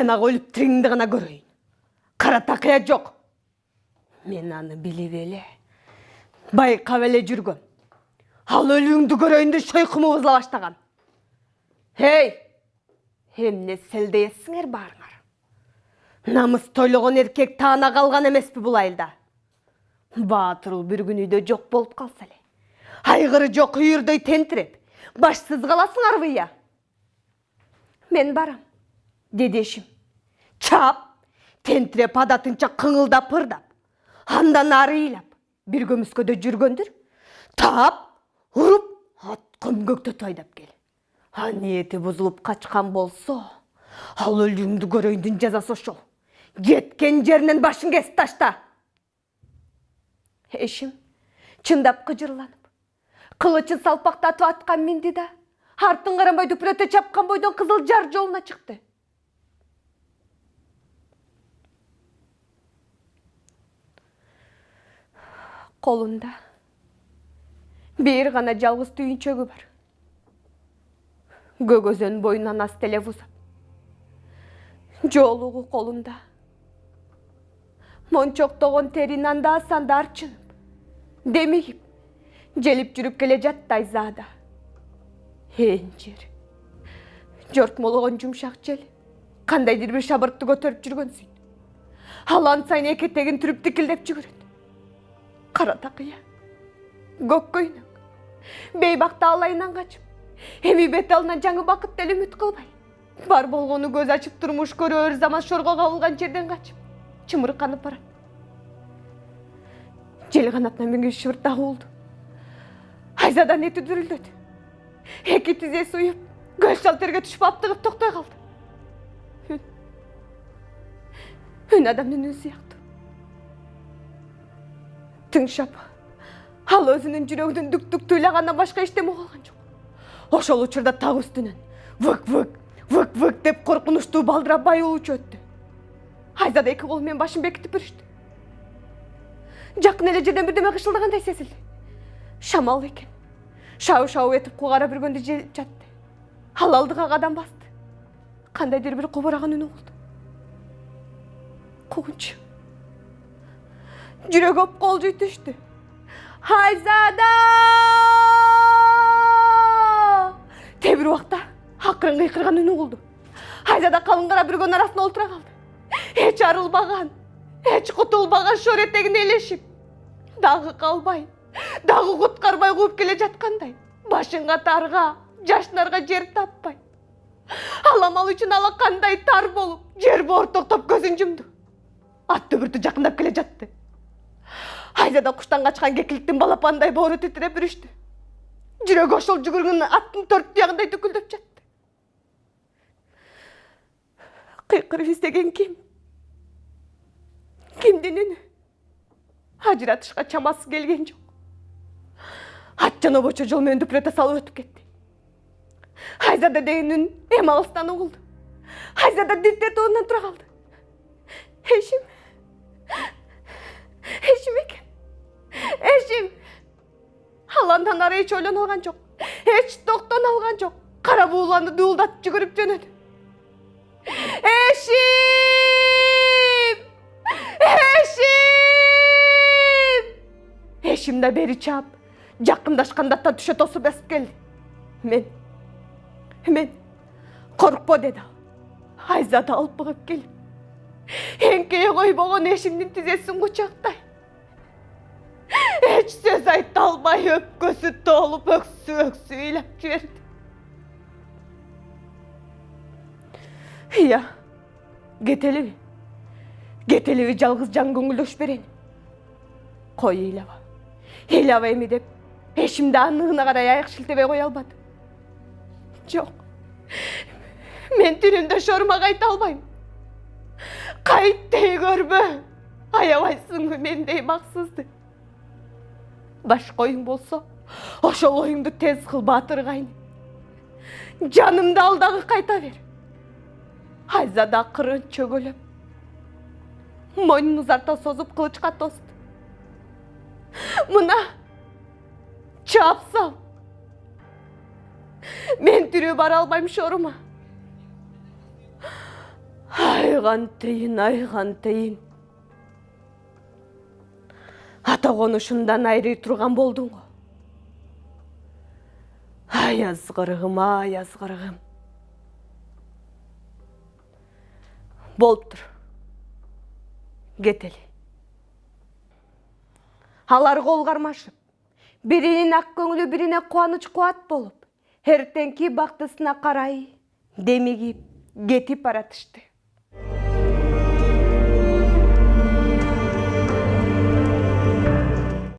Сен ақ өліп тіріңді ғана көрейін. Қара тақия жоқ. Мен аны біліп еле. Байқап еле жүргім. Ал өліңді көрейін де шойқымы бұзыла баштаған. Хей! Емне селдейсіңер барыңар. Намыс тойлығын еркек тағына қалған емеспі бұл айылда. Батырыл бір күн үйде жоқ болып қалса әле. Айғыры жоқ үйірдей тентіреп, башсыз қаласың арвыя. Мен барам, деді ешім. Чап, тентіреп адатынша қыңылдап ырдап, андан ары илап, бір көміскөде жүргөндір, тап, ұрып, ат көмгөкті тойдап кел. А ниеті бұзылып қачқан болса, ал өлімді көрейіндің жазасы шол. Кеткен жерінен башын кес ташта. Ешім, чындап қыжырланып, қылычын салпақтатып атқан менді да, артын қарамай дүпірете чапқан бойдан қызыл жар жолына шықты. Қолында бір ғана жалғыз түйіншегі бар. Гөгөзен бойынан астеле вузап. Жолуғы қолында. Мончоқтоғын теринанда асанда арчынып. Демейіп, желіп жүріп келе жаттай зада. Жер. Жорт молығын жұмшақ жел. Қандайдыр бір шабыртты көтеріп жүргөнсің. Алан сайын екетегін түріп тікілдеп жүгіреді. Қара тақия. Көк көйнік. Бейбақта алайынан қачып. Эми бет алынан жаңы бақытты үміт қылбай. Бар болғаны көз ашып тұрмыш көрер заман шорға қауылған жерден қачып. Чымырқанып барады. Жел қанатынан менге шыбыртағы oldu. Айзадан еті дүрілдеді. Екі тізесі ұйып, көз шалтерге түшіп аптығып тоқтай қалды. Үн адамның өзі яқты. Тың шап, ал өзінің жүрегінің дүк-дүк туйлағаннан башқа ештеме болған жоқ. Ошол учурда тағы үстінен вық-вық деп қорқыныштуу балдыра бай ұлычы өтті. Айзада екі қолымен башын бекітіп бүрішті. Жақын әлі жерден бірдеме қышылдағандай сезілді. Шамал екен. Шау-шау етіп қоғара бүргенде желіп жатты. Ал алдыға қадам басты. Қандайдыр бір қобыраған үні болды. Қуғыншы. Жүрек өп қол жүйтішті. Айзада! Тебір уақта ақырын қиқырған үні болды. Айзада қалыңғара бүрген арасына олтыра қалды. Эч арылбаған, эч құтылбаған шор етегін елешіп. Дағы қалбай, дағы құтқарбай қуып келе жатқандай. Башынға тарға, жашнарға жер таппай. Аламал үшін алақандай тар болып, жер бор тоқтап көзін жұмды. Атты бүрті жақындап келе жатты. Айзада құштан қачқан кекіліктің балапандай боры тетіреп бүрішті. Жүрек ошол жүгіргін аттың төрт тұяғындай түкілдеп жатты. Қиқырып естеген кім? Кімден үні? Ажыратышқа чамасы келген жоқ. Ат жана бочо жолмен дүпірете салып өтіп кетті. Айзада деген үн ем алыстан ұғылды. Айзада диртер туынан тұра қалды. Ешім екен. Ешім. Аландан ары еш ойлан алған жоқ. Еш тоқтан алған жоқ. Қара буыланды дуылдатып жүгіріп жөнеді. Ешім! Ешім да бері чап, жақындашқанда та түше тосы бәсіп келді. Мен, қорықпа деді. Айзада алып бұғып келіп. Енкeye қой болған ешімнің тізесін құшақтай. Еш сөз айта алмай өпкөсі толып өксі үйлеп жіберді. Иә, кетеліви жалғыз жан көңілдöş берен. Қой илаба еми деп, ешімді анығына қарай аяқ шілтебе қой албады. Жоқ, мен түрімді шорма қайта албайым. Қайттей көрбі, аябайсың мендей мақсызды. Баш қойың болса, ошол ойыңды тез қыл батырғайын. Жанымды алдағы қайта бер. Айзада қырын чөгіліп, мойнын ұзарта созып қылычқа тосты. Мына чапсам, мен түрі бара албайым шорыма. Айғантайын. Ата қонышымдан айрый тұрған болдың ғой. Ай азғырығым. Болып тұр. Кетелі. Алар қол қармашып, бірінен ақ көңілі, біріне қуаныш қуат болып, ертеңки бақтысына қарай демегіп, кетіп баратышты.